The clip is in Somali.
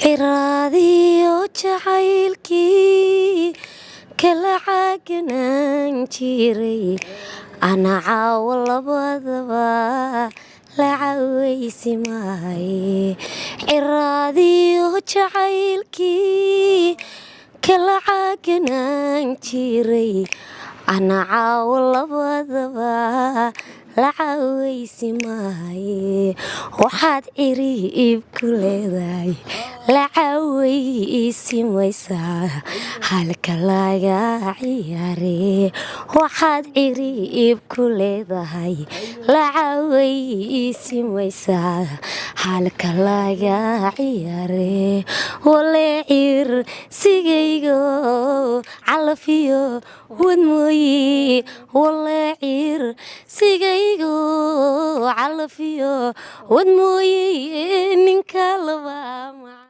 ciraadiyo jacaylkii kala caganaan jiray ana caawo labadaba la cawaysi maaye ciraadiyo jacaylkii kala caganaan jiray ana caawo labadaba la cawaysi maaye waxaad ciriib ku leedahay la cawaysi maysaa halka laga ciyaare waxaad ciriib ku leedahay la cawaysi maysaa halka laga ciyaare waleecir sigaygo calafiyo wadmooyi waleecir sigaygo calafiyo wadmooyi ninka laba